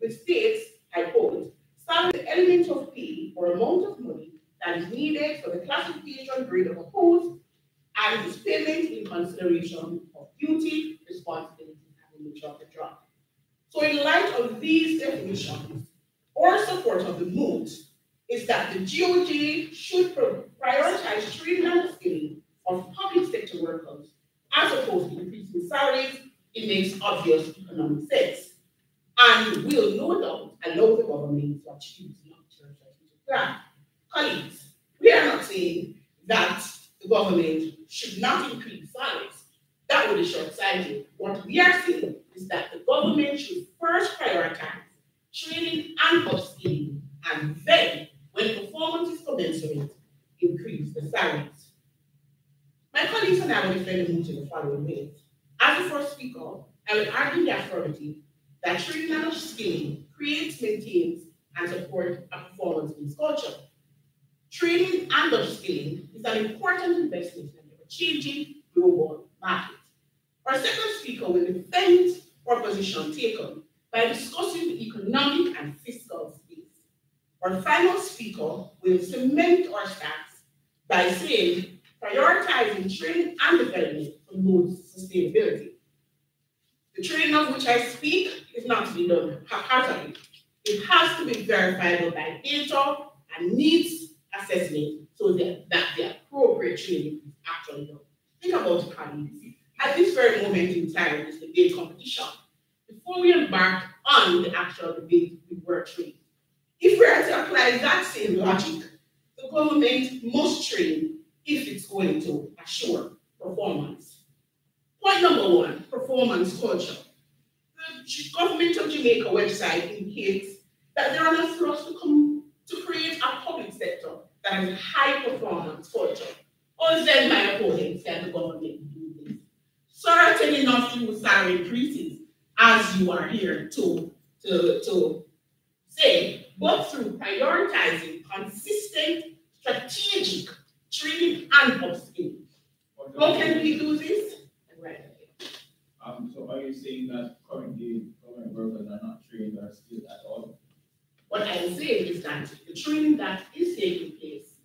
which states, I quote, "Establish the element of pay or amount of money that is needed for the classification grade of a post and its payment in consideration of duty, responsibility, and the nature of the job." So in light of these definitions, our support of the MOH is that the GOJ should prioritize training and skilling of public sector workers as opposed to increasing salaries. It makes obvious economic sense and will no doubt allow the government to achieve the long-term strategic plan. Colleagues, we are not saying that the government should not increase salaries. That would be short-sighted. What we are saying is that the government should first prioritize training and upskilling, and then, when performance is commensurate, increase the salaries. My colleagues and I will defend the MOH in the following ways. As the first speaker, I will argue the affirmative that training and upskilling creates, maintains, and supports a performance-based culture. Training and upskilling is an important investment in a changing global market. Our second speaker will defend our position taken by discussing the economic and fiscal space. Our final speaker will cement our stance by saying prioritizing training and development promotes sustainability. The training of which I speak is not to be done haphazardly. It has to be verifiable by data and needs assessment so that the appropriate training is actually done. Think about it, colleagues. At this very moment in time, this debate competition, before we embark on the actual debate, we were trained. If we are to apply that same logic, the government must train if it's going to assure performance. Point number one, performance culture. The government of Jamaica website indicates that there are no thrust to create a public sector that has a high performance culture. Or then my opponents that the government do this. Certainly not through salary increases, as you are here to say, but through prioritizing consistent, strategic training and upskilling. How can we do this? So are you saying that currently government workers are not trained or skilled at all? What I am saying is that the training that is taking place,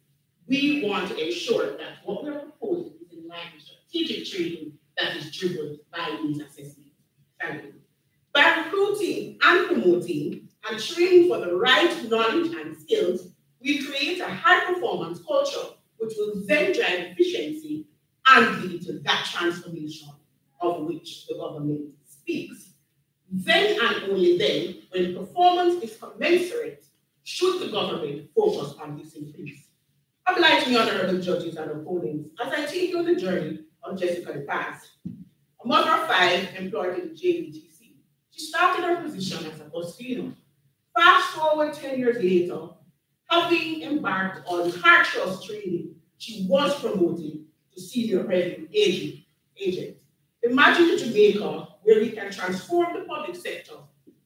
we want to ensure that what we're proposing is in line with strategic training that is driven by these assessments. Thank you. By recruiting and promoting and training for the right knowledge and skills, we create a high-performance culture which will then drive efficiency and lead to that transformation of which the government speaks. Then and only then, when performance is commensurate, should the government focus on this increase. Oblige me, honorable judges and opponents, as I take you on the journey of Jessica the Past, a mother of 5 employed in the JVTC. She started her position as a bus cleaner. Fast forward 10 years later, having embarked on hard trust training, she was promoted to senior revenue agent. Imagine Jamaica, where we can transform the public sector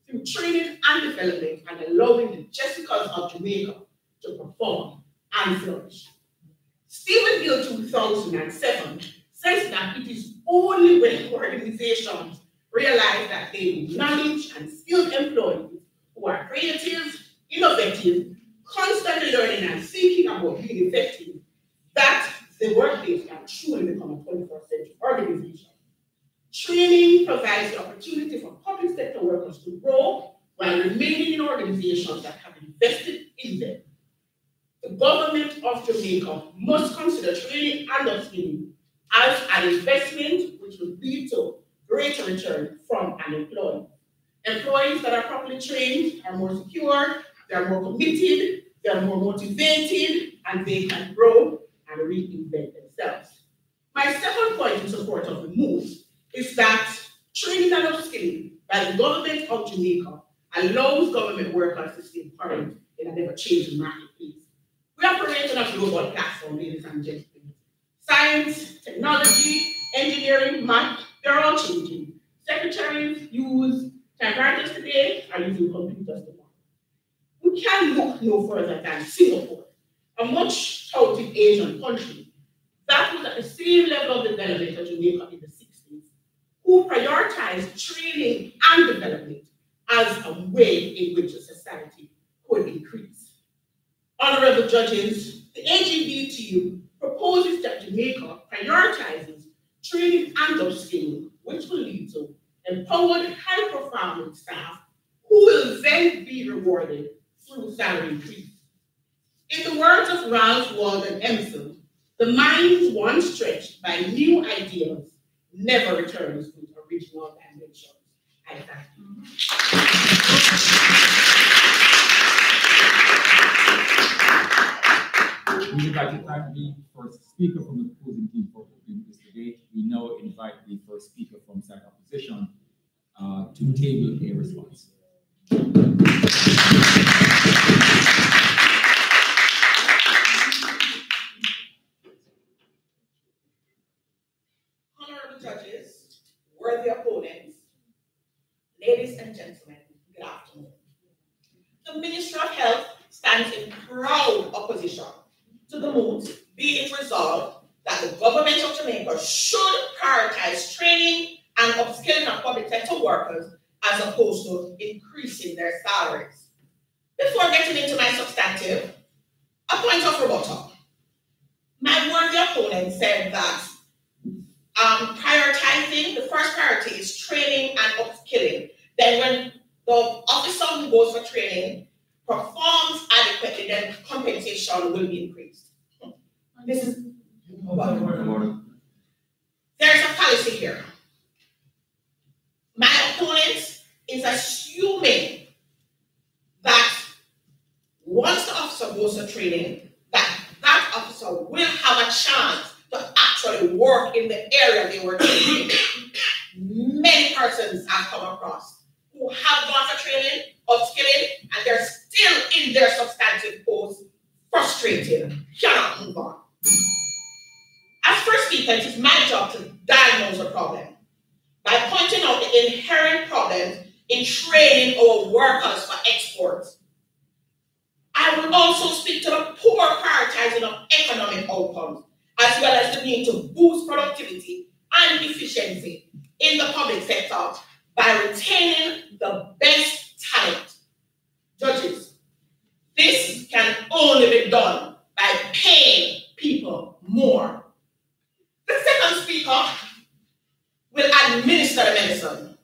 through training and development and allowing the Jessicas of Jamaica to perform and flourish. Stephen Bill 2007 says that it is only when organizations realize that they need knowledge and skilled employees who are creative, innovative, constantly learning and thinking about being effective, that the workplace can truly become a 21st century organization. Training provides the opportunity for public sector workers to grow while remaining in organizations that have invested in them. The government of Jamaica must consider training and upskilling as an investment which will lead to greater return from an employee. Employees that are properly trained are more secure, they are more committed, they are more motivated, and they can grow and reinvent themselves. My second point in support of the MOH is that training and upskilling by the government of Jamaica allows government workers to stay current in an ever-changing marketplace. We operate on a global platform, ladies and gentlemen. Science, technology, engineering, math, they're all changing. Secretaries use typewriters today, are using computers tomorrow. We can look no further than Singapore, a much touted Asian country that was at the same level of development as Jamaica in the 60s, who prioritized training and development as a way in which a society could increase. Honorable judges, the AGD team proposes that Jamaica prioritizes training and upskilling, which will lead to empowered, high-performing staff who will then be rewarded through salary increase. In the words of Ralph Waldo Emerson, the mind once stretched by new ideas never returns to its original dimensions. I thank you. We invite to thank the first speaker from the opposing team for opening this debate. We now invite the first speaker from side opposition to table a response. Honorable judges, worthy opponents, ladies and gentlemen, good afternoon. The Ministry of Health stands in proud opposition to the move, be it resolved that the government of Jamaica should prioritize training and upskilling of public sector workers as opposed to increasing their salaries. Before getting into my substantive, a point of rebuttal. My worthy opponent said that prioritizing, the first priority is training and upskilling. Then when the officer who goes for training performs adequately, then compensation will be increased. This is there's a fallacy here. My opponent is assuming that once the officer goes to training, that officer will have a chance to actually work in the area they were training. Many persons I've come across who have gone for training, upskilling, and they're still in their substantive post, frustrated, cannot move on. As first speaker, it is my job to diagnose a problem by pointing out the inherent problems in training our workers for export. I will also speak to the poor prioritizing of economic outcomes, as well as the need to boost productivity and efficiency in the public sector by retaining the best talent. Judges, this can only be done by paying people more. The second speaker will administer the medicine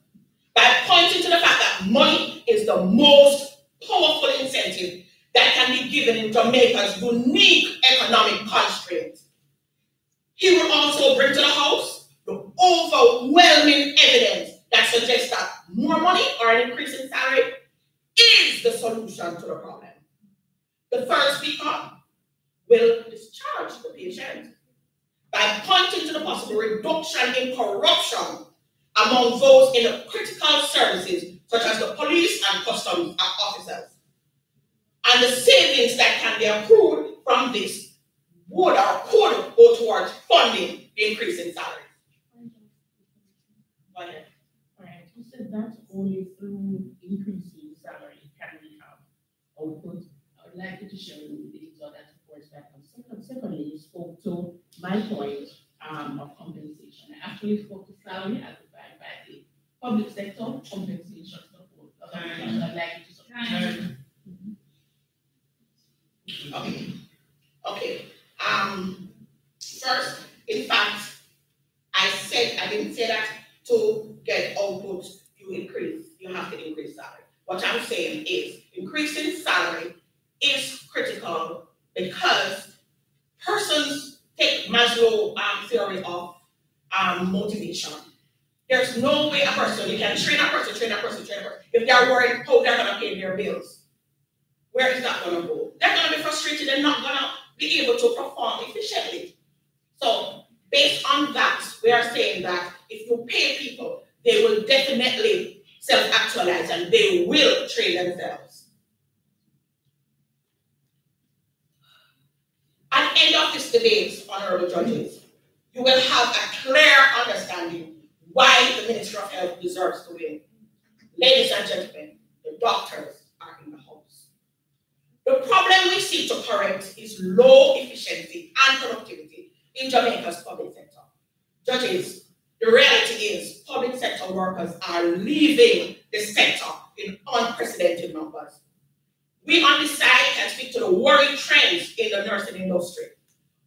by pointing to the fact that money is the most powerful incentive that can be given in Jamaica's unique economic constraints. He will also bring to the House the overwhelming evidence that suggests that more money or an increase in salary is the solution to the problem. The third speaker will discharge the patient by pointing to the possible reduction in corruption among those in the critical services, such as the police and customs officers. And the savings that can be accrued from this would or could go towards funding the increase in salary. Go ahead. All right, you said that only through increasing salary can we have output. I would like you to share with me the data that supports that. Secondly, you spoke to my point of compensation. I actually spoke to salary as defined by the public sector compensation support. I'd like you to support. Okay. First, in fact, I didn't say that to get output, you have to increase salary. What I'm saying is increasing salary is critical because persons take Maslow theory of motivation. There's no way you can train a person, if they're worried how they're going to pay their bills. Where is that going to go? They're going to be frustrated and not going to be able to perform efficiently. So, based on that, we are saying that if you pay people, they will definitely self-actualize and they will train themselves. At the end of this debate, honorable judges, you will have a clear understanding why the Ministry of Health deserves to win. Ladies and gentlemen, the doctors are in the house. The problem we seek to correct is low efficiency and productivity in Jamaica's public sector. Judges, the reality is public sector workers are leaving the sector in unprecedented numbers. We on this side can speak to the worrying trends in the nursing industry.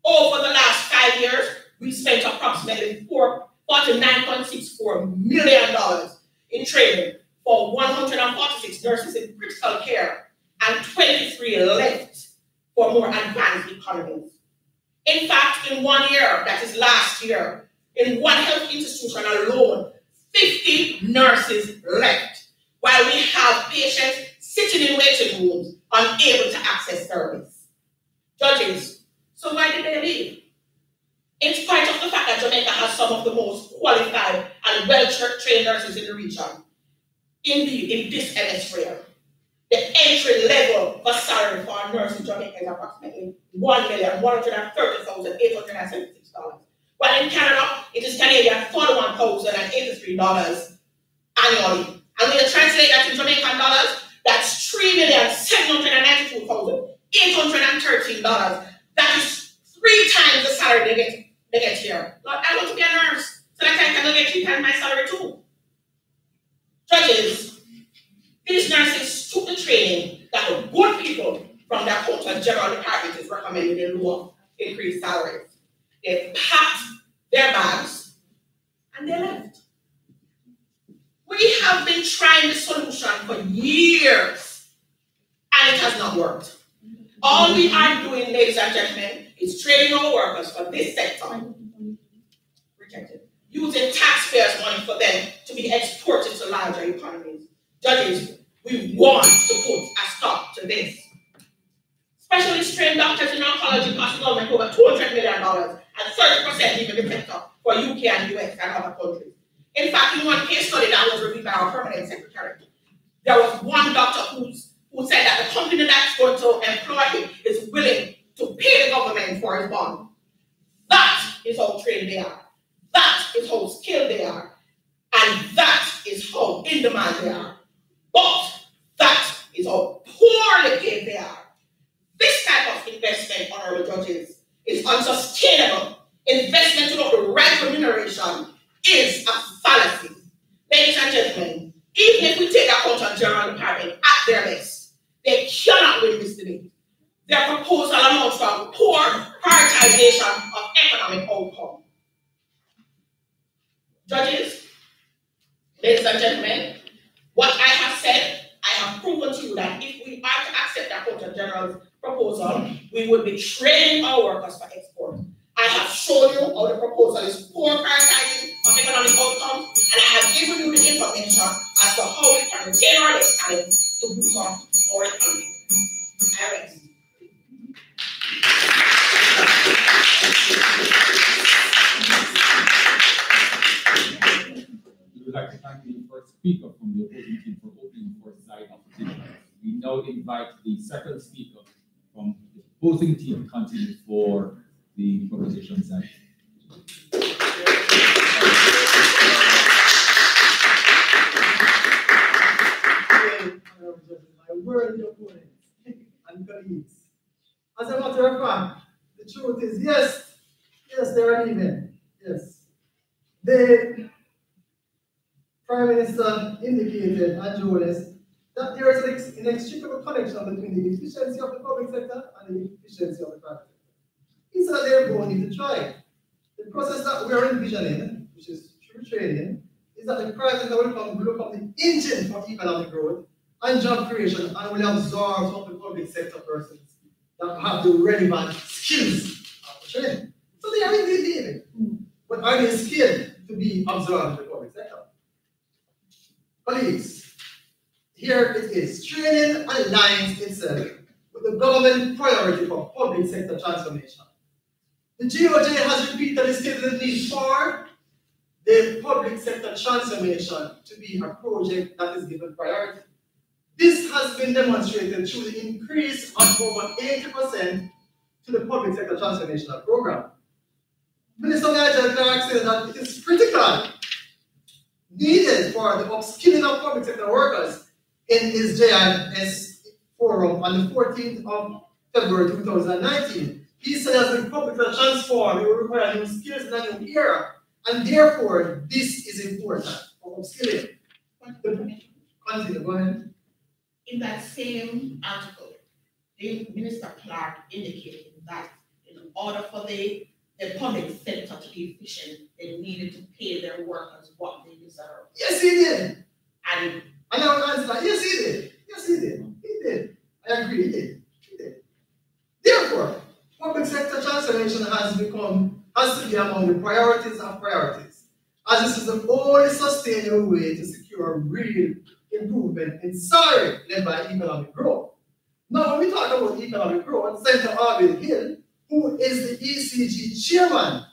Over the last 5 years, we spent approximately $49.64 million in training for 146 nurses in critical care and 23 left for more advanced economies. In fact, in 1 year, that is last year, in one health institution alone, 50 nurses left, while we have patients sitting in waiting rooms unable to access service. Judges, so why did they leave? In spite of the fact that Jamaica has some of the most qualified and well-trained nurses in the region, indeed, in this hemisphere, the entry level for salary for a nurse in Jamaica is approximately $1,130,876. While in Canada, it is Canadian $41,083 annually. And when you translate that in Jamaican dollars, that's $3,792,813. That is 3 times the salary they get here. Lord, I want to be a nurse so that I can get 3 times my salary too. Judges, these nurses took the training that the good people from their Accountant General Department is recommending in lieu of increased salaries. They packed their bags and they left. We have been trying the solution for years and it has not worked. All we are doing, ladies and gentlemen, is training our workers for this sector, rejected, using taxpayers' money for them to be exported to larger economies. Judges, we want to put a stop to this. Specialist trained doctors in oncology cost the government over $200 million and 30% even the sector for UK and US and other countries. In fact, in one case study that was reviewed by our permanent secretary, there was one doctor who said that the company that's going to employ him is willing to pay the government for his bond. That is how trained they are. That is how skilled they are. And that is how in demand they are. But that is how poorly paid they are. This type of investment, honorable judges, is unsustainable. Investment without the right remuneration is a fallacy. Ladies and gentlemen, even if we take the Accountant General Department at their best, they cannot win this debate. Their proposal amounts to a poor prioritization of economic outcome. Judges, ladies and gentlemen, what I have said, I have proven to you that if we are to accept the Accountant General's proposal, we would be training our workers for export. I have shown you how the proposal is poor prioritizing of economic outcomes, and I have given you the information as to how we can retain our talent to boost our economy. I rest. We would like to thank the first speaker from the opposing team for opening for side opposition. We now invite the second speaker from the opposing team to continue for the proposition side. My worthy opponents and colleagues. As a matter of fact, the truth is yes, they're uneven. Yes. The Prime Minister indicated and Jonas that there is an inextricable connection between the efficiency of the public sector and the efficiency of the private sector. He said they're going to try. The process that we are envisioning, which is through training, is that the private sector will become the engine for economic growth and job creation and will absorb some of the public sector persons that have the relevant skills of training. So they are indeed leaving. But are they skilled to be absorbed in the public sector? Colleagues, here it is. Training aligns itself with the government priority for public sector transformation. The GOJ has repeatedly stated the need for the public sector transformation to be a project that is given priority. This has been demonstrated through the increase of over 80% to the public sector transformational program. Minister Nigel Clark said that it is critical, needed for the upskilling of public sector workers in his JIS forum on the 14th of February 2019. He said as the public sector transform, it will require new skills in a new era, and therefore this is important for upskilling. Continue, go ahead. In that same article, the Minister Clark indicated that in order for the public sector to be efficient, they needed to pay their workers what they deserve. Yes, he did. And I will answer that. Yes, he did. Yes, he did. He did. I agree, he did. He did. Therefore, public sector transformation has to be among the priorities of priorities, as this is the only sustainable way to secure real improvement in salary led by economic growth. Now, when we talk about economic growth, Senator Arvin Hill, who is the ECG chairman,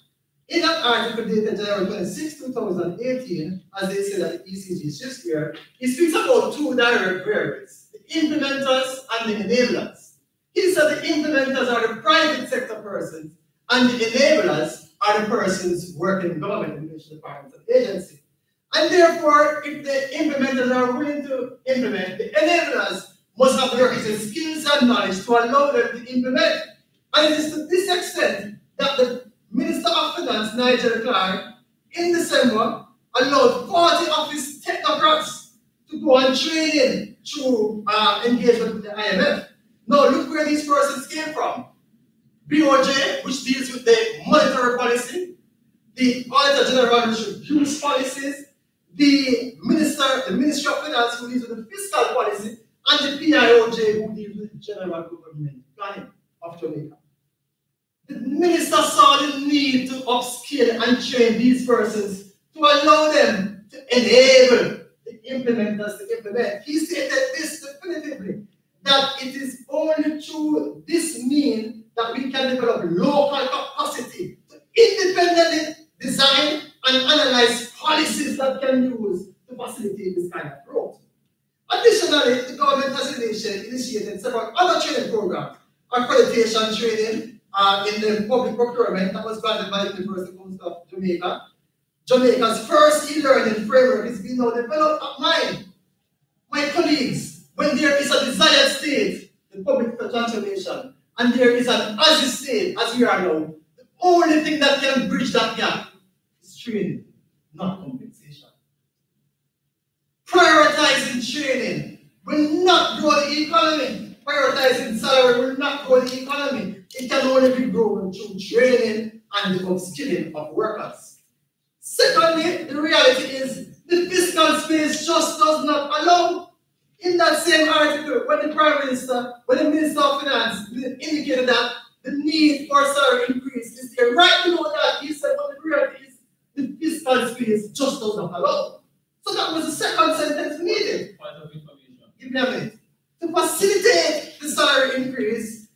in an article dated January 26, 2018, as they say that the ECG shifts here, he speaks about two direct variables, the implementers and the enablers. He said the implementers are the private sector persons, and the enablers are the persons working in government, administration, departments, and agencies. And therefore, if the implementers are willing to implement, the enablers must have the requisite skills and knowledge to allow them to implement. And it is to this extent that the Minister of Finance, Nigel Clark, in December, allowed 40 of his technocrats to go on training through engagement with the IMF. Now, look where these persons came from. BOJ, which deals with the monetary policy, the Auditor General, which reviews policies, the Ministry of Finance, who deals with the fiscal policy, and the PIOJ, who deals with general government planning of Jamaica. The minister saw the need to upskill and train these persons to allow them to enable the implementers to implement. He stated this definitively, that it is only through this means that we can develop local capacity to independently design and analyze policies that can use to facilitate this kind of growth. Additionally, the government has initiated several other training programs, accreditation training in the public procurement that was granted by the University of Jamaica. Jamaica's first e-learning framework is being now developed at mine. My colleagues, when there is a desired state, the public transformation, and there is an as state, as we are now, the only thing that can bridge that gap is training, not compensation. Prioritizing training will not grow the economy. Prioritizing salary will not grow the economy. It can only be grown through training and the upskilling of workers. Secondly, the reality is the fiscal space just does not allow. In that same article, when the Minister of Finance indicated that the need for salary increase is there, right below that, he said, but the reality is the fiscal space just does not allow. So that was the second sentence needed. Point of information. Give me a minute. To facilitate the salary increase,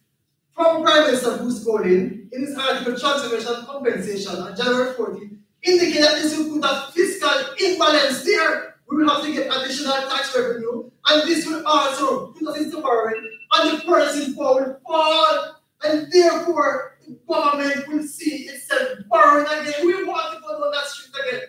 from Prime Minister Bruce Golding, in his article Transformation and Compensation on January 14, indicated that this will put a fiscal imbalance there. We will have to get additional tax revenue, and this will also put us into borrowing, and the purchasing power will fall, and therefore the government will see itself borrowing again. We want to go down that street again.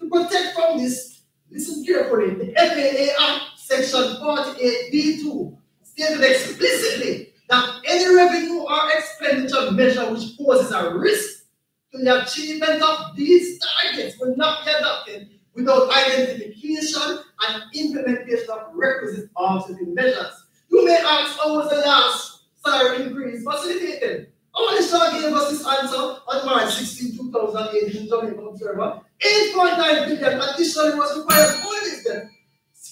To protect from this, listen carefully, the FAA Act, Section 48B2, stated explicitly that any revenue or expenditure measure which poses a risk to the achievement of these targets will not be adopted without identification and implementation of requisite offsetting measures. You may ask, how was the last salary increase facilitated? Our gave us this answer on March 16, 2018 in Jamaica Observer. 8.9 billion additionally was required for this then.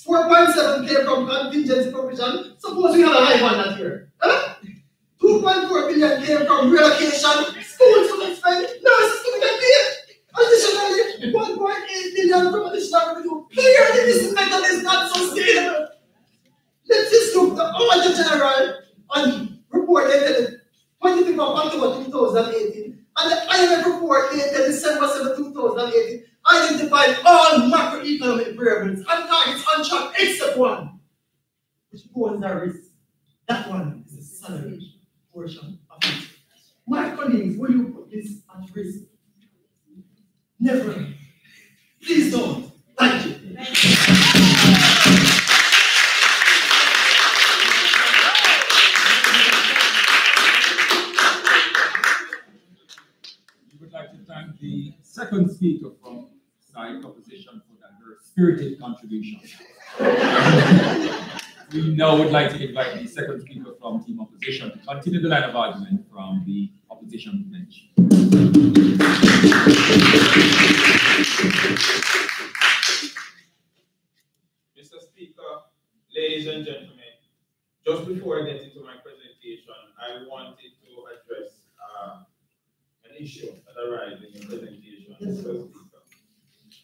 4.7 came from contingency provision. Suppose we had a high one that year. Huh? 2.4 billion came from relocation, schools to expend, nurses to get paid. Additionally, 1.8 billion from additional revenue. Clearly, this method is not sustainable. Let's just look the Auditor General and report dated 25th of October 2018 and the IMF report dated December 7, 2018 identified all macroeconomic variables and targets on track except one, which poses a risk. That one is the salary portion of it. My colleagues, will you put this at risk? Never. Please don't. Thank you. We would like to thank the second speaker from side opposition for that very spirited contribution. We now would like to invite the second speaker from Team Opposition to continue the line of argument from the opposition bench. Mr. Speaker, ladies and gentlemen, just before I get into my presentation, I wanted to address an issue that arises in your presentation, Mr. Speaker.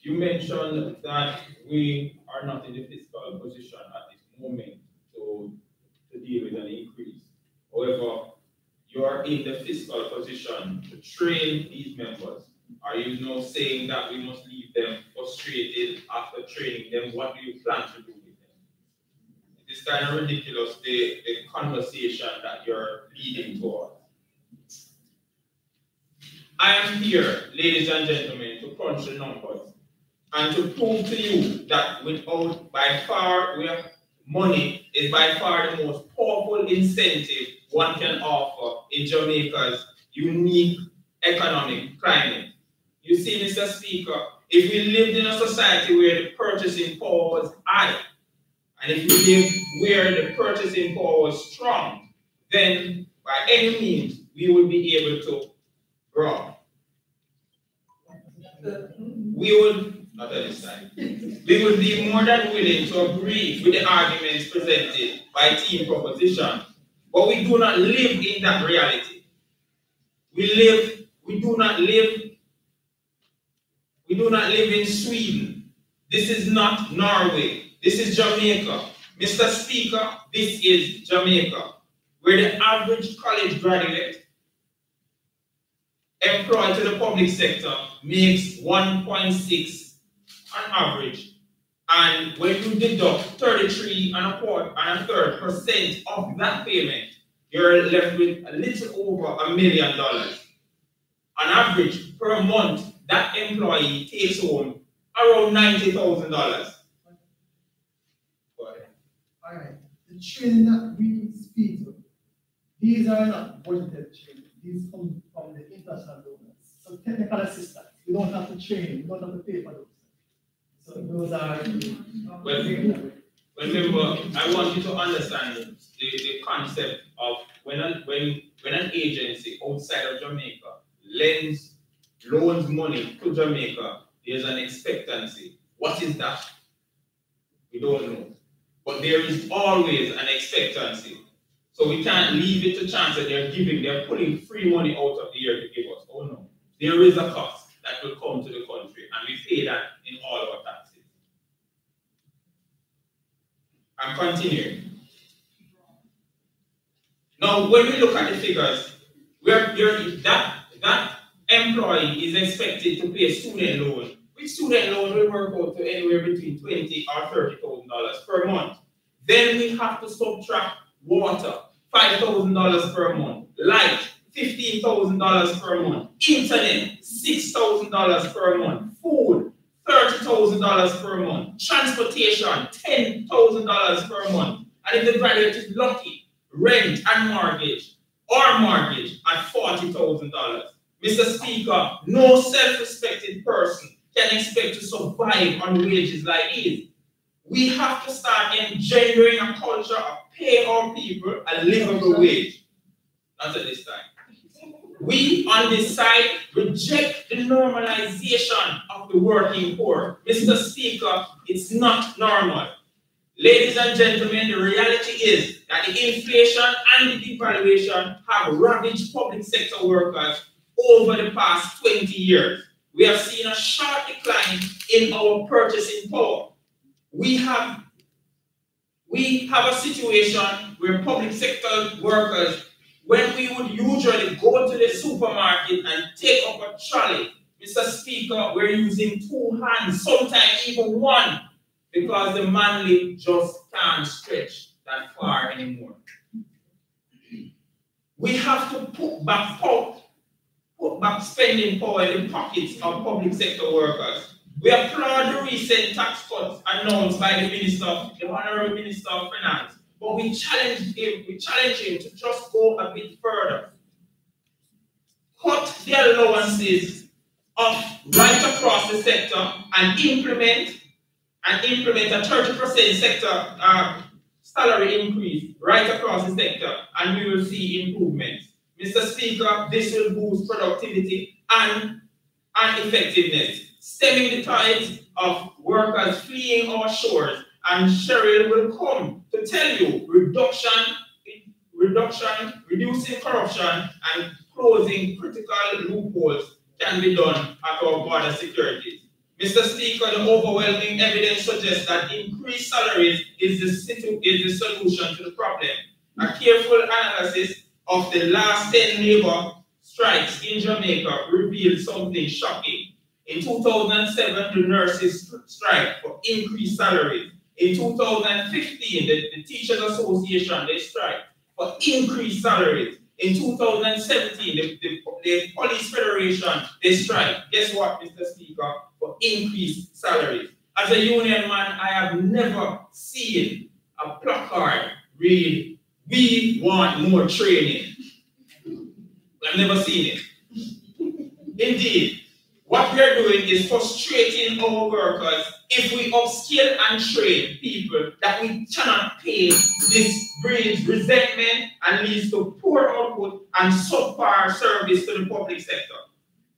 You mentioned that we are not in the fiscal position at this moment to deal with an increase. However, you are in the fiscal position to train these members. Are you now saying that we must leave them frustrated after training them? What do you plan to do with them? It is kind of ridiculous, the conversation that you're leading towards. I am here, ladies and gentlemen, to crunch the numbers and to prove to you that money is by far the most powerful incentive one can offer in Jamaica's unique economic climate. You see, Mr. Speaker, if we lived in a society where the purchasing power was high, and if we lived where the purchasing power was strong, then by any means we would be able to grow. We would, not at this time, we would be more than willing to agree with the arguments presented by Team Proposition, but we do not live in that reality. We do not live in Sweden. This is not Norway. This is Jamaica. Mr. Speaker, this is Jamaica, where the average college graduate employed to the public sector makes 1.6 on average. And when you deduct 33.25% of that payment, you're left with a little over $1 million. On average, per month, that employee takes home around $90,000. All right. The training that we speak of, these are not budgeted training. These come from the international donors. So technical assistance, we don't have to train, we don't have to pay for those. So those are. Well, remember, I want you to understand the concept of when an agency outside of Jamaica loans money to Jamaica, there's an expectancy. What is that? We don't know. But there is always an expectancy. So we can't leave it to chance that they're pulling free money out of the air to give us. Oh no. There is a cost that will come to the country, and we pay that in all our taxes. I'm continuing. Now, when we look at the figures, that employee is expected to pay a student loan, which student loan will work out to anywhere between $20,000 or $30,000 per month. Then we have to subtract water, $5,000 per month, light, $15,000 per month, internet, $6,000 per month, food, $30,000 per month, transportation, $10,000 per month, and if the graduate is lucky, rent and mortgage at $40,000. Mr. Speaker, no self-respected person can expect to survive on wages like these. We have to start engendering a culture of pay our people a livable wage. Not at this time. We on this side reject the normalization of the working poor. Mr. Speaker, it's not normal. Ladies and gentlemen, the reality is that the inflation and the devaluation have ravaged public sector workers over the past 20 years. We have seen a sharp decline in our purchasing power. We have a situation where public sector workers, when we would usually go to the supermarket and take up a trolley, Mr. Speaker, we're using 2 hands, sometimes even 1, because the manly just can't stretch that far anymore. We have to put back spending power in the pockets of public sector workers. We applaud the recent tax cuts announced by the Honorable Minister of Finance, but we challenge him to just go a bit further. Cut the allowances right across the sector and implement and implement a 30% sector salary increase right across the sector, and we will see improvements. Mr. Speaker, this will boost productivity and effectiveness, stemming the tides of workers fleeing our shores, and Cheryl will come to tell you reducing corruption and closing critical loopholes can be done at our border securities. Mr. Speaker, the overwhelming evidence suggests that increased salaries is the solution to the problem. A careful analysis of the last 10 labor strikes in Jamaica revealed something shocking. In 2007, the nurses strike for increased salaries. In 2015, the Teachers Association, they strike for increased salaries. In 2017, the Police Federation, they strike. Guess what, Mr. Speaker? For increased salaries. As a union man, I have never seen a placard read, "We want more training." I've never seen it. Indeed, what we are doing is frustrating our workers if we upskill and train people that we cannot pay. This breeds resentment and leads to poor output and subpar service to the public sector.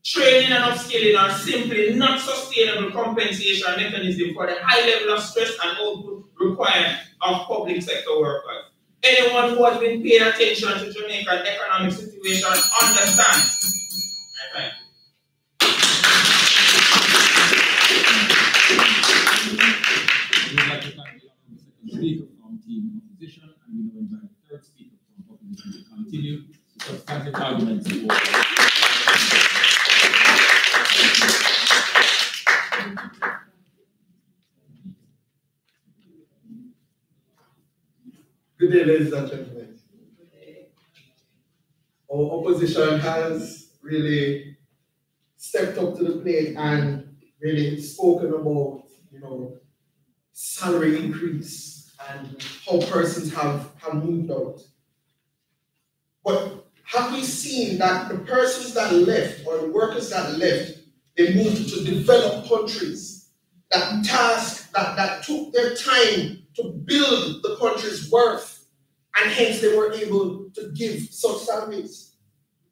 Training and upskilling are simply not sustainable compensation mechanism for the high level of stress and output required of public sector workers. Anyone who has been paying attention to Jamaican economic situation understands. Thank you. We would like to thank the Honourable Second Speaker from Team Opposition, and we now invite the third Speaker from Opposition to continue the substantive arguments for. Good day, ladies and gentlemen. Our opposition has really stepped up to the plate and really spoken about, salary increase and how persons have moved out. But have we seen that the persons that left, or the workers that left, they moved to developed countries that took their time to build the country's worth, and hence they were able to give such salaries?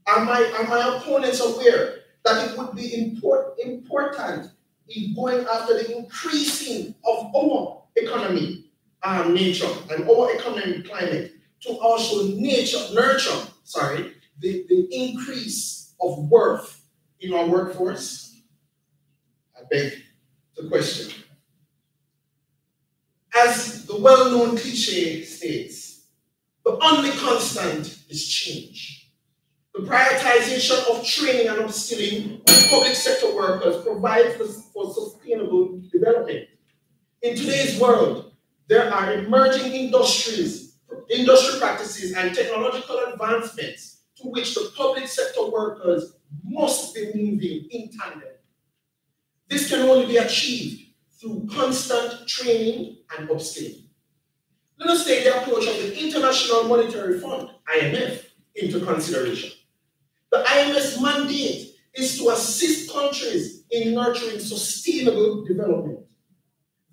Are my opponents aware that it would be important in going after the increasing of our economy nature and our economic climate to also nurture the increase of worth in our workforce? I beg the question. As the well-known cliche states, the only constant is change. The prioritization of training and upskilling of public sector workers provides for sustainable development. In today's world, there are emerging industry practices and technological advancements to which the public sector workers must be moving in tandem. This can only be achieved through constant training and upskilling. Let us take the approach of the International Monetary Fund, IMF, into consideration. The IMF's mandate is to assist countries in nurturing sustainable development.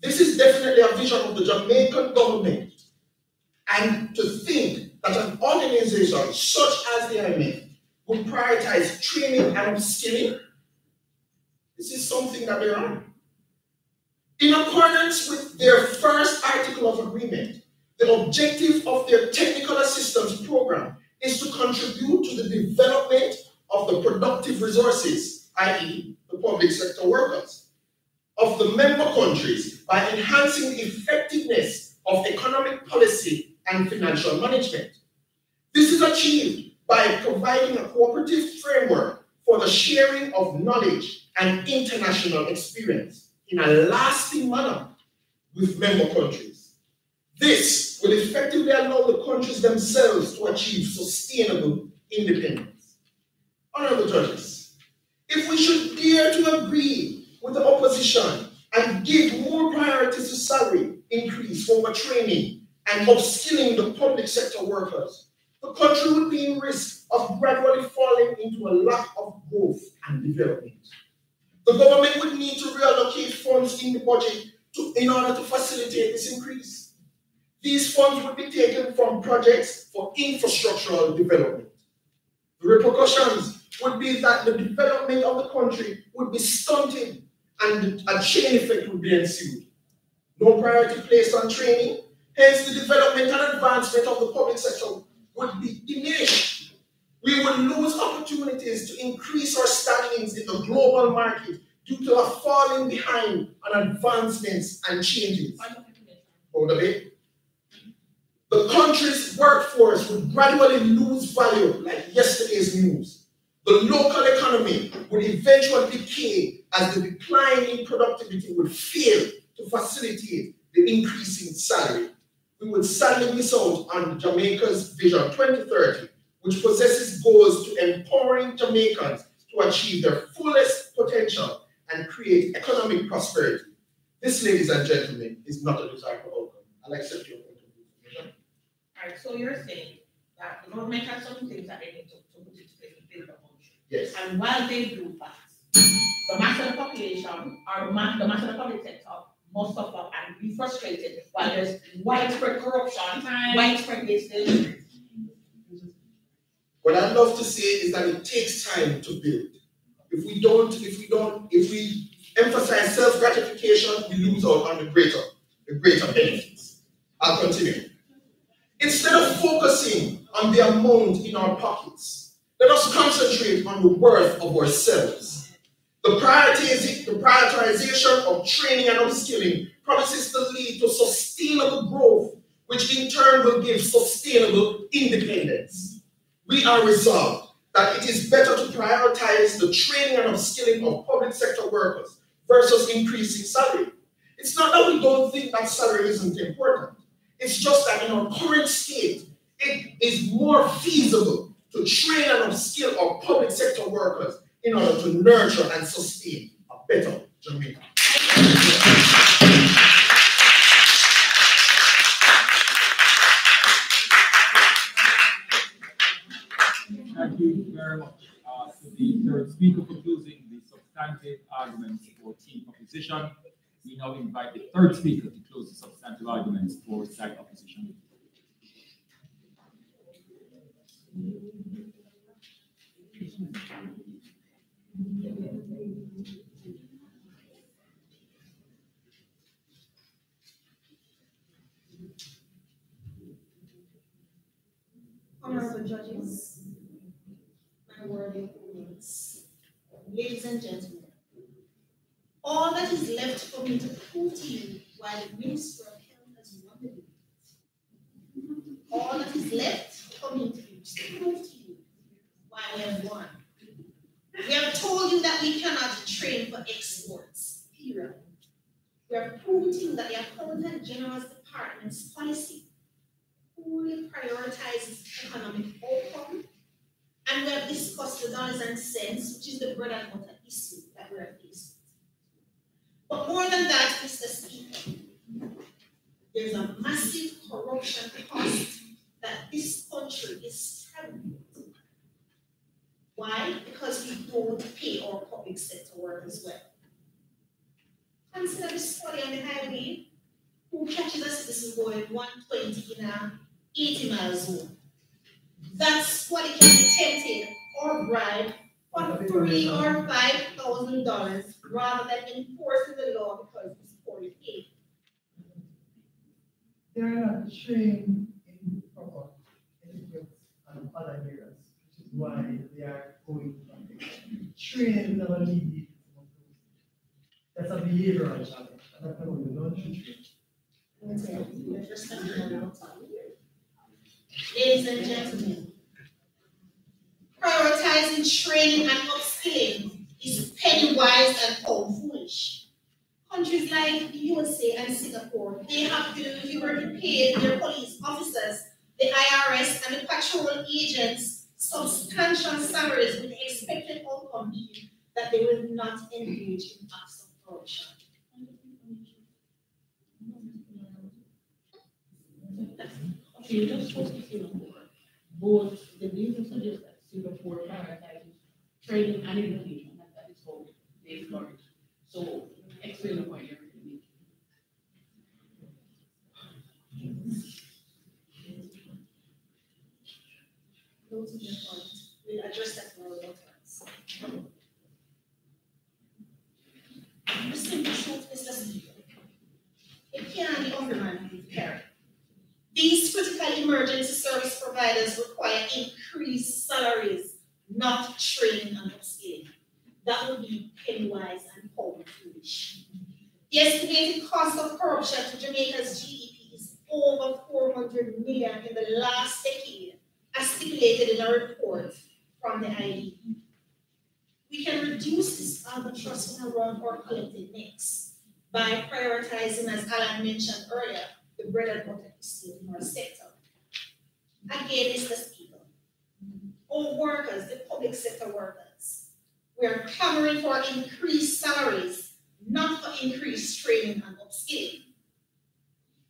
This is definitely a vision of the Jamaican government. And to think that an organization such as the IMF would prioritize training and upskilling, this is something that they're on. In accordance with their first article of agreement, the objective of their technical assistance program is to contribute to the development of the productive resources, i.e., the public sector workers, of the member countries by enhancing the effectiveness of economic policy and financial management. This is achieved by providing a cooperative framework for the sharing of knowledge and international experience in a lasting manner with member countries. This will effectively allow the countries themselves to achieve sustainable independence. Honorable judges, if we should dare to agree with the opposition and give more priority to salary increase over training and upskilling the public sector workers, the country would be in risk of gradually falling into a lack of growth and development. The government would need to reallocate funds in the budget in order to facilitate this increase. These funds would be taken from projects for infrastructural development. The repercussions would be that the development of the country would be stunted and a chain effect would be ensued. No priority placed on training, hence the development and advancement of the public sector would be diminished. We would lose opportunities to increase our standings in the global market due to a falling behind on advancements and changes. Hold a bit. The country's workforce would gradually lose value like yesterday's news. The local economy would eventually decay as the decline in productivity would fail to facilitate the increase in salary. We would sadly miss out on Jamaica's Vision 2030, which possesses goals to empowering Jamaicans to achieve their fullest potential and create economic prosperity. This, ladies and gentlemen, is not a desirable outcome. I'll accept your point of view. Alright, so you're saying that the government has some things that they need to put into place to build the country. Yes. And while they do that, the mass of the population or the mass of the public sector must suffer and be frustrated while there's widespread corruption, widespread wastage. What I'd love to say is that it takes time to build. If we emphasize self-gratification, we lose out on the greater benefits. I'll continue. Instead of focusing on the amount in our pockets, let us concentrate on the worth of ourselves. The prioritization of training and upskilling promises to lead to sustainable growth, which in turn will give sustainable independence. We are resolved that it is better to prioritize the training and upskilling of public sector workers versus increasing salary. It's not that we don't think that salary isn't important. It's just that in our current state, it is more feasible to train and upskill our public sector workers in order to nurture and sustain a better Jamaica. Thank you very much to the third speaker for closing the substantive arguments for team opposition. We now invite the third speaker to close the substantive arguments for side opposition. Honorable judges, my worthy opponents, ladies and gentlemen, all that is left for me to prove to you while the Minister of Health has won the debate, all that is left for me to do is to prove to you why we have won. We have told you that we cannot train for exports, period. We are proving that the Accountant General's Department's policy fully prioritizes economic outcome, and we have discussed the dollars and cents, which is the bread and butter issue that we are facing. But more than that, Mr. Speaker, there's a massive corruption cost that this country is carrying. Why? Because we don't pay our public sector workers well. Consider the study on the highway. Who catches a citizen going 120 in a 80-mile zone? That squad can be tempted or bribed for $3,000 or $5,000 rather than enforcing the law because it's poorly paid. They are not trained in proper etiquette and other areas, which is why they are going from training never need. That's a behavioral challenge. And that's not only non-nutrition. Ladies and gentlemen, prioritizing training and upskilling is penny wise and pound foolish. Countries like the USA and Singapore, they have deliberately paid their police officers, the IRS, and the patrol agents substantial salaries with the expected outcome being that they will not engage in acts of corruption. Okay, just focus on Singapore. Both the business suggest that Singapore prioritizes training and education, and that is how they flourish. So, explain the point you're making. Noting your point. We'll address that more later. The simple truth is this: it can't be undermined with care. These critical emergency service providers require increased salaries, not training and upskilling. That would be penny wise and pound foolish. The estimated cost of corruption to Jamaica's GDP is over 400 million in the last decade, as stipulated in a report from the AGD. We can reduce this albatross in around our collective mix by prioritizing, as Alan mentioned earlier, the bread and butter still in our sector. Again, Mr. Speaker, all workers, the public sector workers, we are clamoring for increased salaries, not for increased training and upskilling.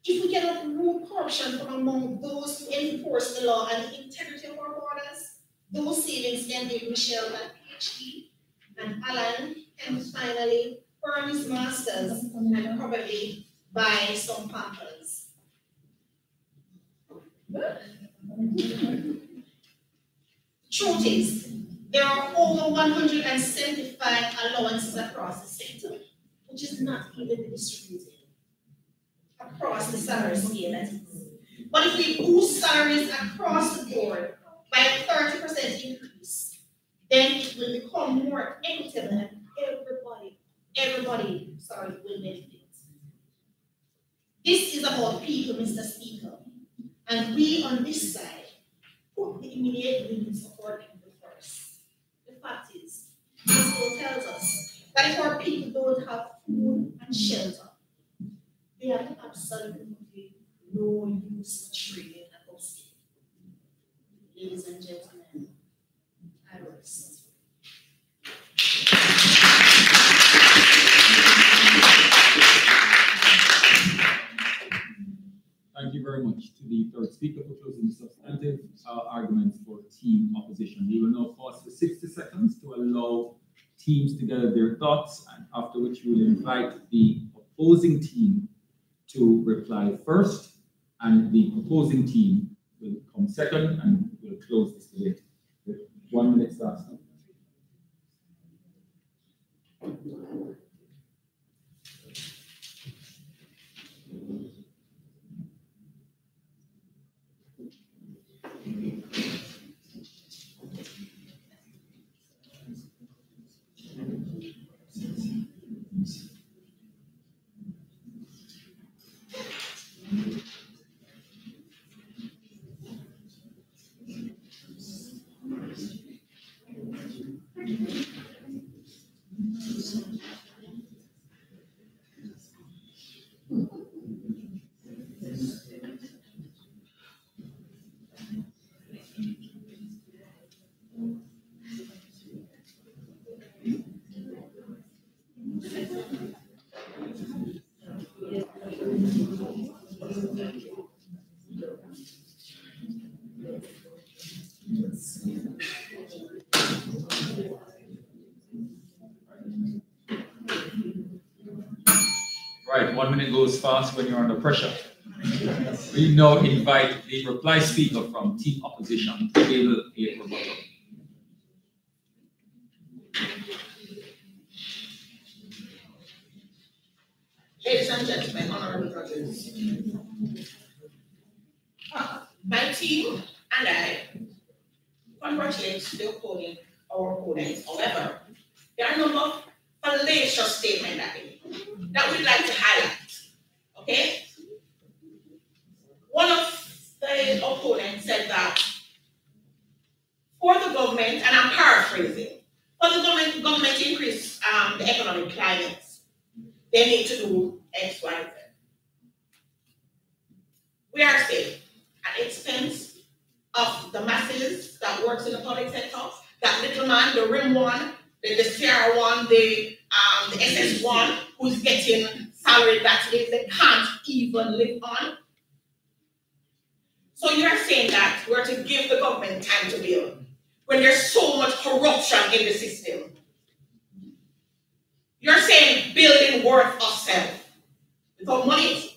If we cannot remove corruption from among those who enforce the law and the integrity of our borders, those savings can give Michelle a PhD, and Alan can finally earn his master's and probably buy some Pampers. Truth is, there are over 175 allowances across the sector, which is not evenly distributed across the salary scale, that is. But if we boost salaries across the board by a 30% increase, then it will become more equitable and everybody will benefit. This is about people, Mr. Speaker, and we on this side put the immediate needs of our people first. The fact is, this law tells us that if our people don't have food and shelter, they have absolutely no use for training and upskilling. Ladies and gentlemen, I rest. Thank you very much to the third speaker for closing the substantive arguments for team opposition. We will now pause for 60 seconds to allow teams to gather their thoughts, and after which we will invite the opposing team to reply first, and the opposing team will come second, and we'll close this debate with 1 minute start. Right, 1 minute goes fast when you're under pressure. We now invite the reply speaker from team opposition to table a rebuttal. Ladies and gentlemen, honorable judges, my team and I congratulate the opponent, our opponents. However, there are a number of fallacious statements that we'd like to highlight. Okay? One of the opponents said that for the government, and I'm paraphrasing, for the government to increase the economic climate, they need to do X, Y, Z. We are saying at the expense of the masses that works in the public sector, that little man, the rim one, the CR1, the SS1, who's getting salary that they can't even live on. So you're saying that we're to give the government time to build when there's so much corruption in the system. You're saying building worth of self without money.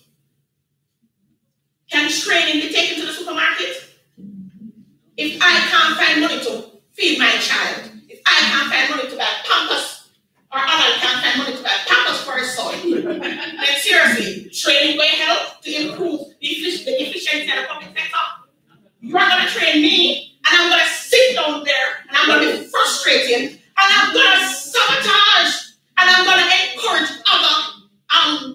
Can can training be taken to the supermarket? If I can't find money to feed my child, if I can't find money to buy Pampers, or Alan can't find money to buy Pampers for his son, then seriously, training will help to improve the efficiency of the public sector. You're going to train me, and I'm going to sit down there, and I'm going to be frustrated, and I'm going to sabotage, and I'm going to encourage other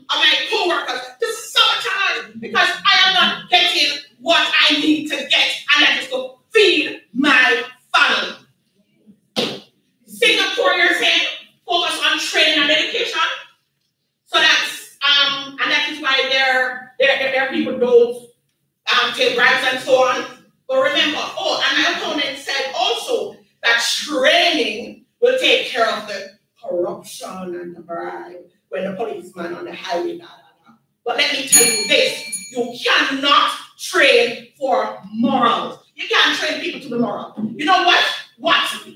my co-workers to sabotage because I am not getting what I need to get, and that is to feed my family. Singaporeans say focus on training and education, so that's and that is why their people don't take bribes and so on. But remember, and my opponent said also that training will take care of the corruption and the bribe when the policeman on the highway. But let me tell you this: you cannot train for morals. You can't train people to be moral. You know what? What's the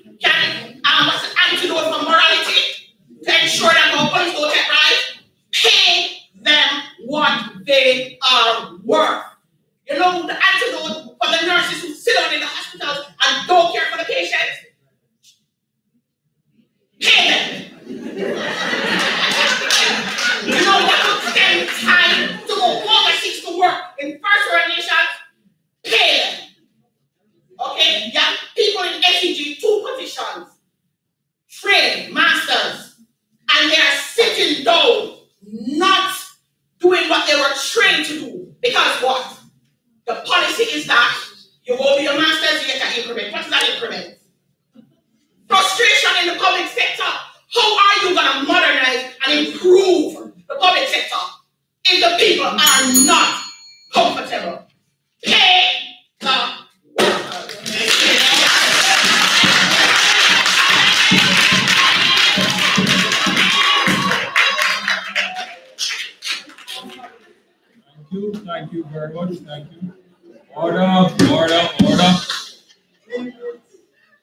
antidote for morality? To ensure that our police don't take bribes? Pay them what they are worth. You know the antidote for the nurses who sit down in the hospitals and don't care for the patients? Pay them. You know what will spend time to go overseas to work in first world nations? Pay them. Okay? Yeah, people in AGD, 2 positions, trained masters, and they are sitting down, not doing what they were trained to do. Because what? The policy is that you go to your master's, you get an increment. What is that increment? Frustration in the public sector. How are you going to modernize and improve the public sector if the people are not comfortable? Pay the workers. Thank you very much. Thank you. Order.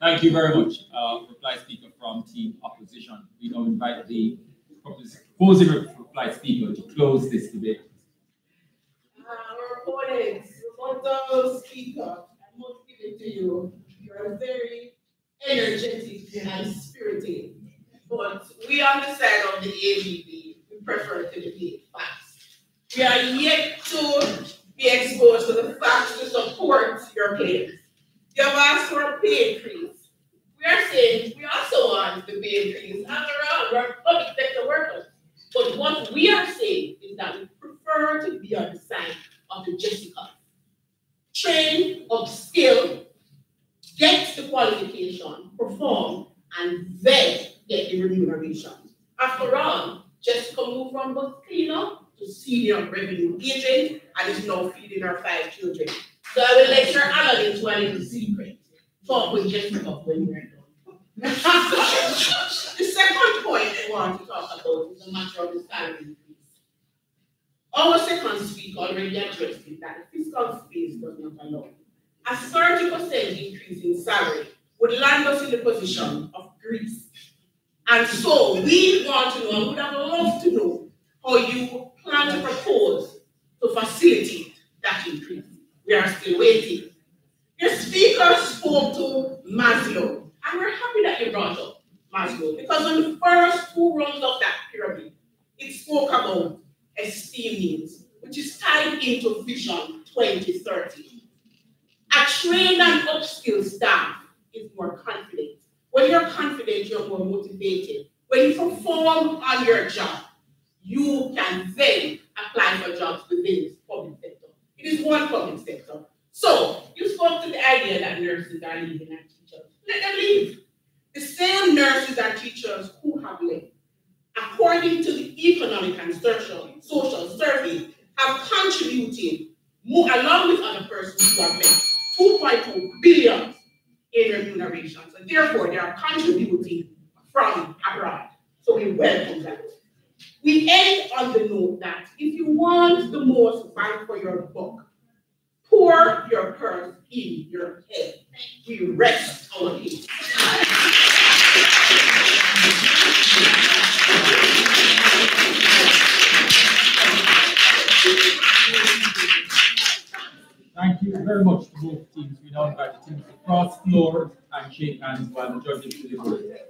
Thank you very much. Reply speaker from Team Opposition. We now invite the opposing reply speaker to close this debate. Our opponents, Mr. Speaker, I must give it to you. You're very energetic and spirited. But we on the side of the AGD, we prefer to debate facts. We are yet to be exposed to the facts to support your claims. You have asked for a pay increase. We are saying we also want the pay increase. After all, we're public sector workers. But what we are saying is that we prefer to be on the side of the Jessica. Train, upskill, get the qualification, perform, and then get the remuneration. After all, Jessica moved from bus cleaner to senior revenue agent and is now feeding her 5 children. So I will lecture Alan into a little secret. Talk with Jessica when we're done. The second point I want to talk about is the matter of the salary increase. Our second speaker already addressed it that the fiscal space does not allow. A 30% increase in salary would land us in the position of Greece. And so we want to know, and would have loved to know, how you plan to propose to facilitate that increase. We are still waiting. Your speaker spoke to Maslow, and we're happy that you brought up Maslow, because on the first 2 rungs of that pyramid, it spoke about esteem needs, which is tied into Vision 2030. A trained and upskilled staff is more confident. When you're confident, you're more motivated. When you perform on your job, you can then apply for jobs within this public sector. It is one public sector. So, you spoke to the idea that nurses are leaving and teachers. Let them leave. The same nurses and teachers who have left, according to the economic and social survey, have contributed more, along with other persons who have left, 2.2 billion in remuneration. So therefore, they are contributing from abroad. So we welcome that. We end on the note that if you want the most bang for your buck, pour your purse in your head. We rest our case. you very much to both teams. We now invite the teams to cross floor and shake hands while the judges deliberate.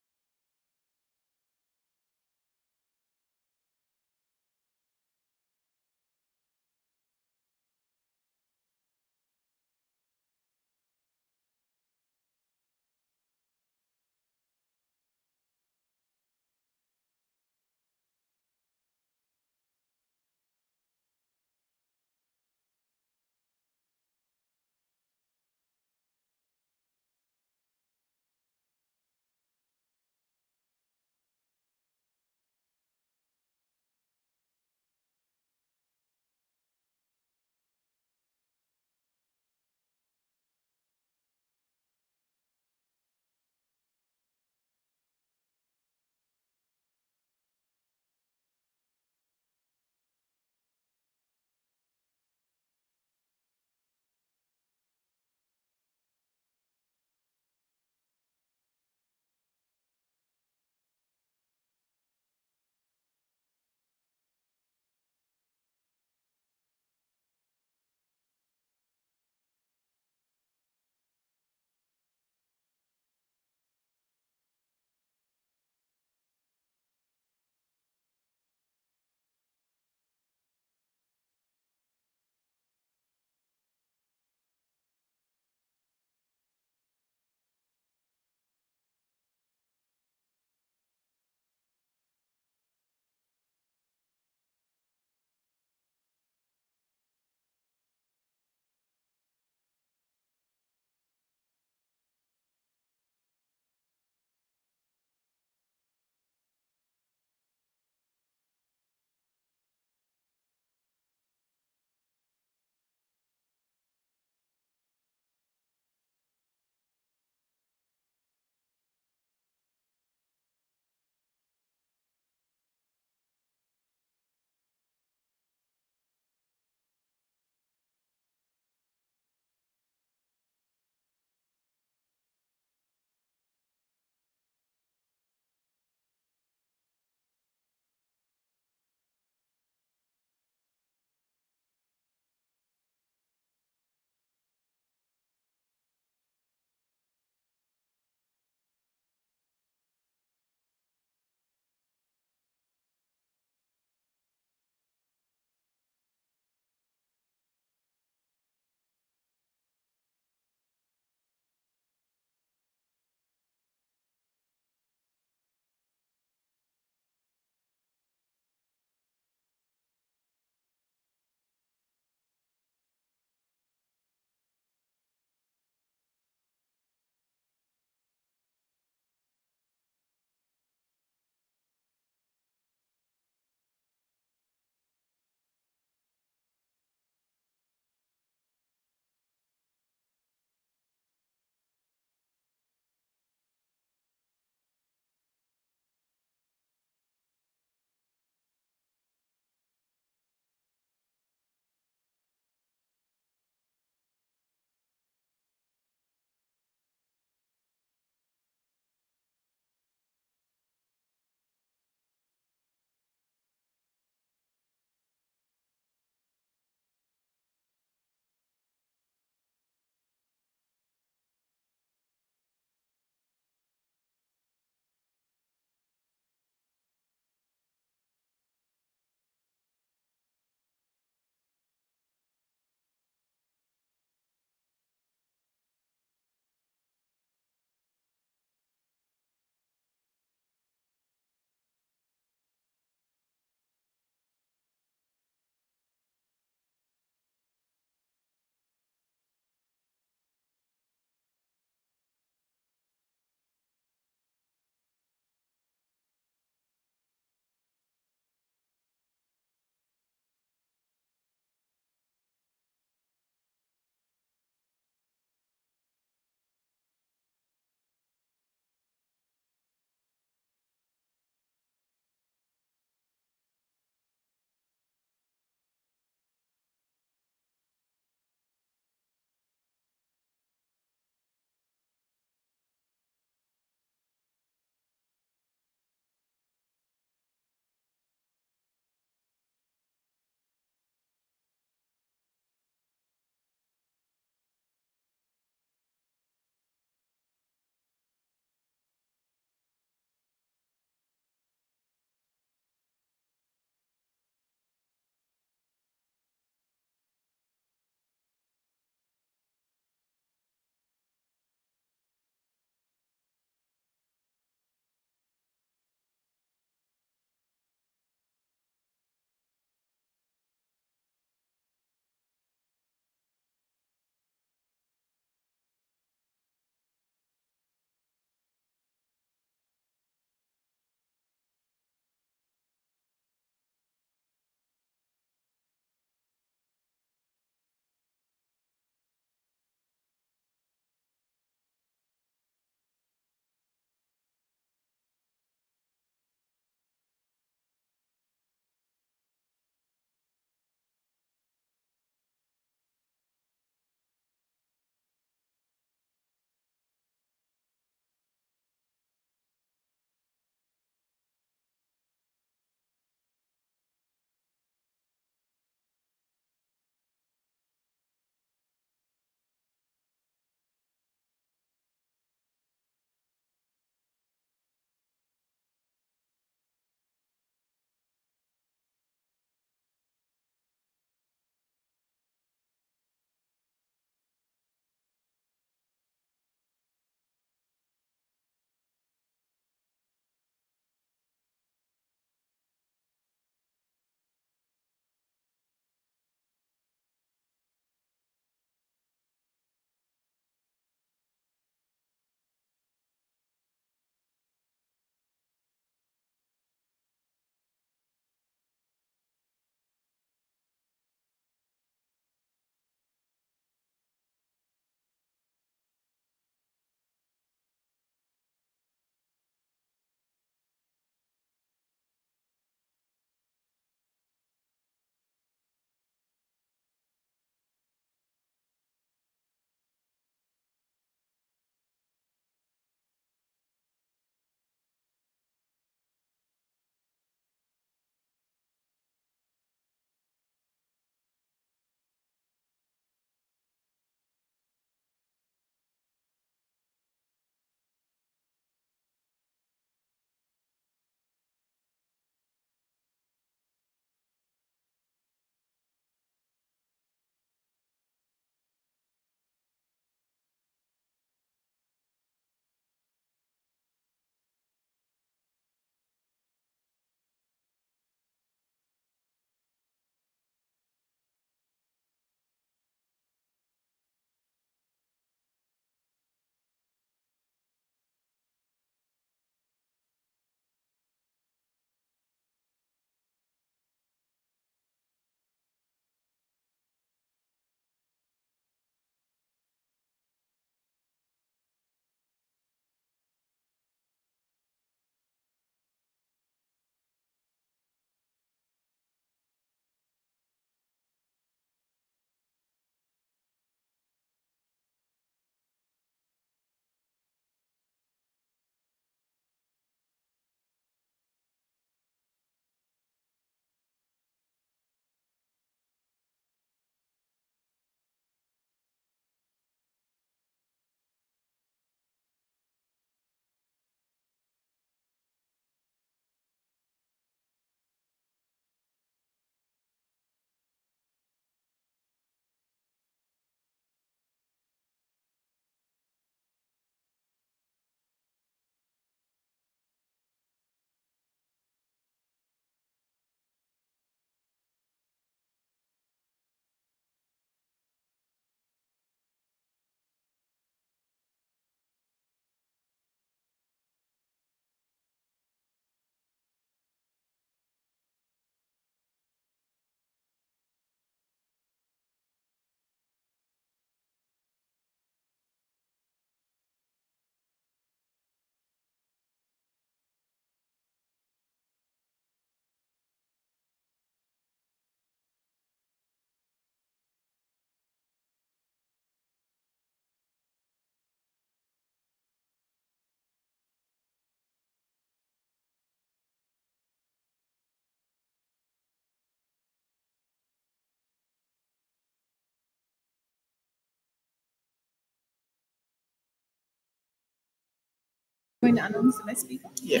Going to announce the next speaker? Yeah.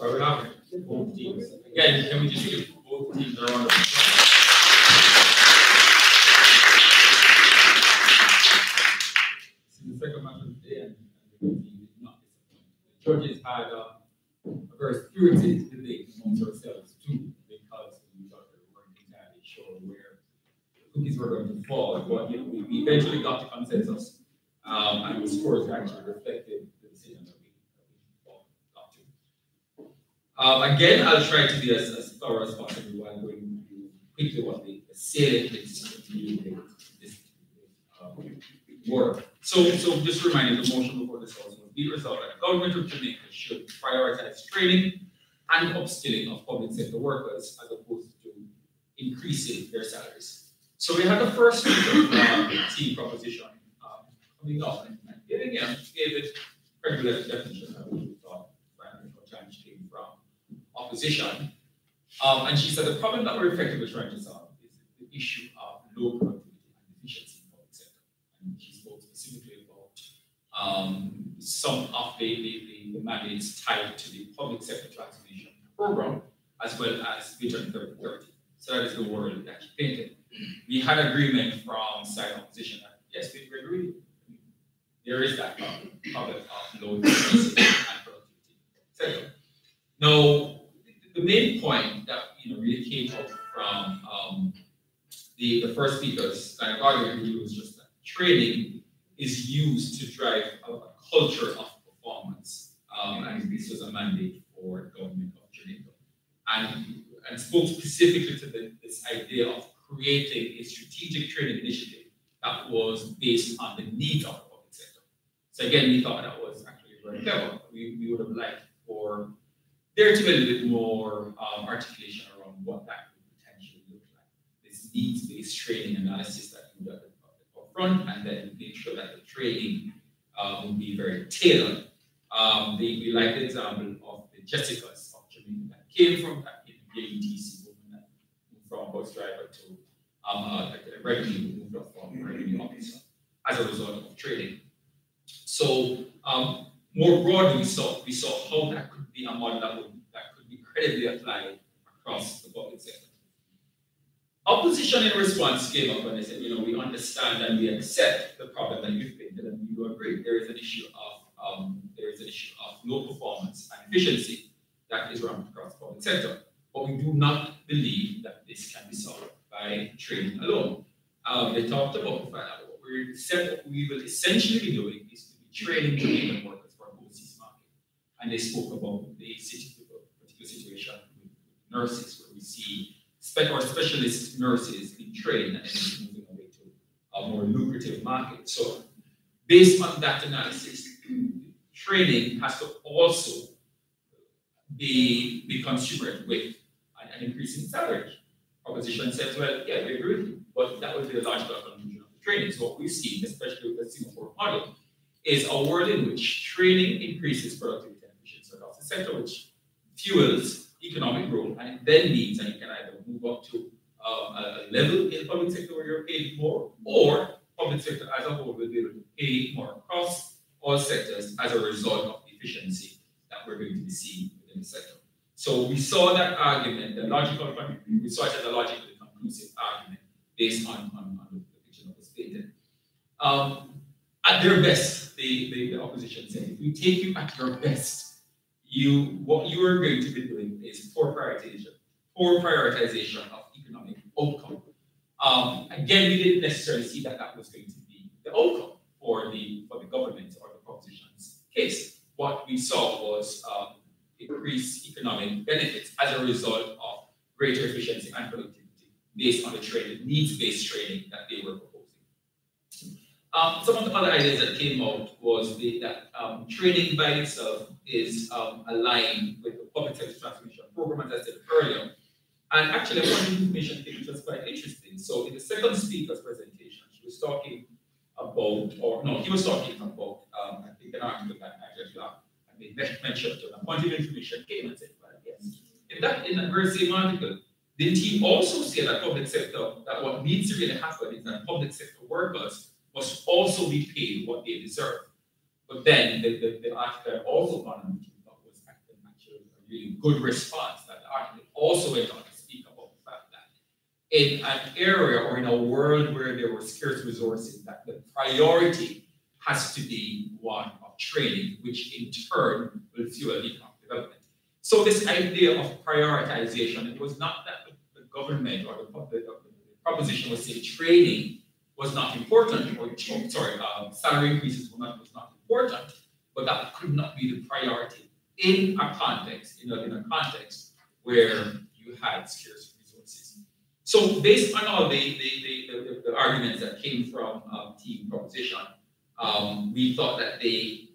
Are we having both teams? Again, can we just give both teams a round of applause? This is the second match of the day, and the team did not disappoint. The judges had a very spirited debate amongst ourselves too, because we thought they weren't entirely sure where the cookies were going to fall. But we eventually got to consensus, and the scores actually reflected the decision that we got to. Again, I'll try to be as thorough as possible while going through quickly what the salient things to this work. So just a reminder, the motion before this House will be resolved that the government of Jamaica should prioritize training and upskilling of public sector workers as opposed to increasing their salaries. So we had the first team proposition coming up, and again, gave it regular definition that we thought challenge came from opposition. And she said the problem that we're effectively trying to solve is the issue of low productivity and efficiency in the public sector. And she spoke specifically about some of the mandates tied to the public sector transformation program, as well as Vision 3030. So that is the world that she painted. We had agreement from side opposition that yes, we agree. There is that problem of low efficiency and productivity sector. Now, the main point that really came up from the first speaker's kind of argument was just that training is used to drive a culture of performance, and this was a mandate for the government of Jamaica, and spoke specifically to this idea of creating a strategic training initiative that was based on the needs of the public sector. So again, we thought that was actually very clever. We would have liked for there to be a little bit more articulation around what that could potentially look like. This needs-based training analysis that you do at the front, and then make sure that the training will be very tailored. We like the example of the Jessicas of Jamaica that came from that AGD woman that moved from bus driver to revenue, moved up from revenue officer as a result of training. So more broadly, we saw how that could be a model that could be credibly applied across the public sector. Opposition in response came up and they said, we understand and we accept the problem that you've painted, and we do agree there is an issue of low performance and efficiency that is rampant across the public sector. But we do not believe that this can be solved by training alone. They talked about the fact that what we will essentially be doing is to be training Jamaican workers for an overseas market. And they spoke about the particular situation with nurses, where we see our specialist nurses being trained and moving away to a more lucrative market. So based on that analysis, training has to also be commensurate with an increase in salary. Opposition says, well, yeah, we agree with you, but that would be a logical conclusion of the training. So what we've seen, especially with the Singapore model, is a world in which training increases productivity and efficiency across the sector, which fuels economic growth, and it then means that you can either move up to a level in the public sector where you're paid more, or public sector as a whole will be able to pay more across all sectors as a result of the efficiency that we're going to be seeing within the sector. So we saw that argument, we saw it as a logically conclusive argument based on the picture that was painted. At their best, the opposition said, if we take you at your best, what you are going to be doing is poor prioritization of economic outcome. Again, we didn't necessarily see that was going to be the outcome for the government or the proposition's case. What we saw was increased economic benefits as a result of greater efficiency and productivity based on the needs-based training that they were proposing. Some of the other ideas that came out was that training by itself is aligned with the public sector transformation program, as I said earlier. And actually, I found the information which was quite interesting. So in the second speaker's presentation, he was talking about, I think an article that I just made mention to, and a bunch of information came and said, well, yes, in that very same article, The team also said that what needs to really happen is that public sector workers must also be paid what they deserve. But then the article also found, which we thought was actually a really good response, that the article also went on to speak about the fact that in an area or in a world where there were scarce resources, that the priority has to be one of training, which in turn will fuel economic development. So this idea of prioritization, it was not that the government or the proposition was saying training was not important, or salary increases was not important, but that could not be the priority in a context, in a context where you had scarce resources. So based on all the arguments that came from team proposition, we thought that they,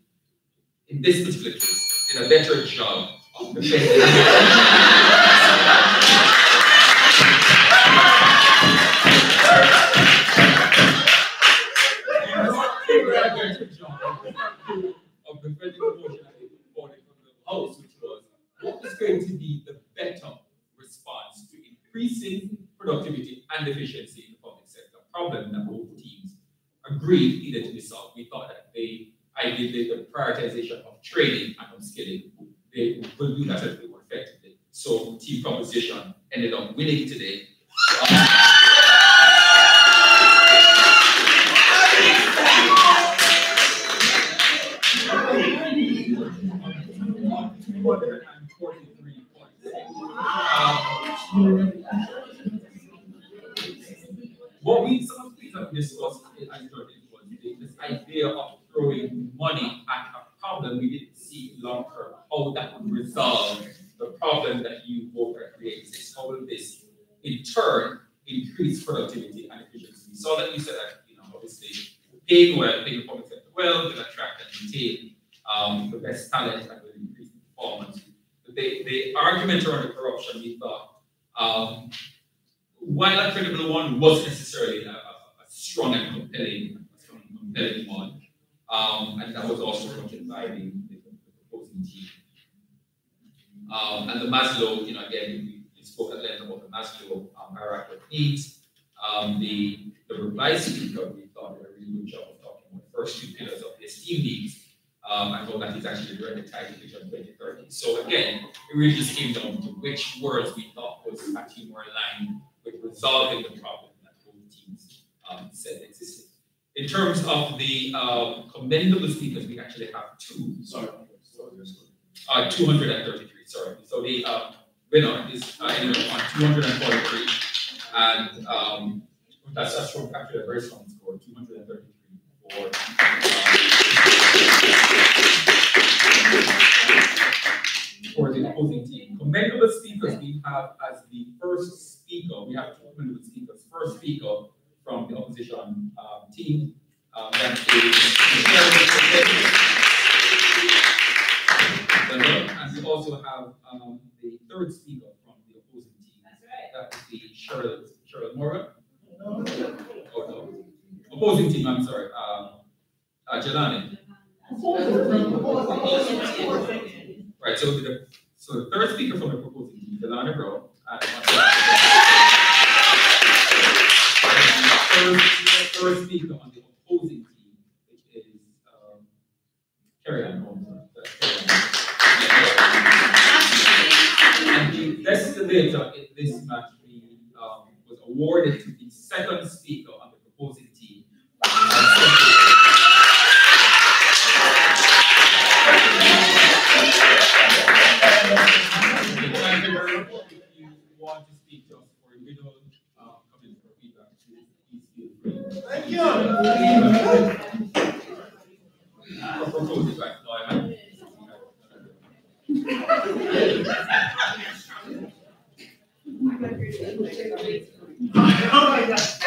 in this particular case, did a better job of defending. Of defending the motion that they put forward from the House, which was what was going to be the better response to increasing productivity and efficiency in the public sector, problem that both teams agreed needed to be solved. We thought that the prioritization of training and upskilling, they could do that a little more effectively. So team proposition ended up winning today. Some of the things that we discussed as judges was this idea of throwing money at a problem we didn't see long term, how that would resolve the problem that you both are creating. How will this in turn increase productivity and efficiency? We saw that you said that, obviously paying well, paying the public sector well, will attract and retain the best talent and will increase performance. The argument around the corruption, we thought, while a credible one wasn't necessarily a strong and compelling one, and that was also promoted by the proposing team. And the Maslow, again, we spoke at length about the Maslow hierarchy of needs. The reply speaker, we thought did a really good job of talking about the first two pillars of the esteem needs, and how that is actually directly tied to Vision 2030. So again, it really just came down to which words we thought was actually more aligned with resolving the problem that both teams said existed. In terms of the commendable speakers, we actually have 233, sorry. So the winner is anyway on 243, and that's from actually a very strong score, 233 for the opposing team. Commendable speakers we have as the first speaker. We have two commendable speakers. First speaker from the opposition team. That is and we also have the third speaker from the opposing team. That's right. That is the Cheryl Morgan. Oh no. Opposing team, I'm sorry. Jelani. Right, so the third speaker from the proposing team, Jelani Bro, and third speaker on the opposing team, which is Carrie Ann Holmes. And the best debater in this match was awarded to the second speaker on the proposing team. If you want to speak to us for individual comments or feedback, please feel free. Thank you. Oh my God.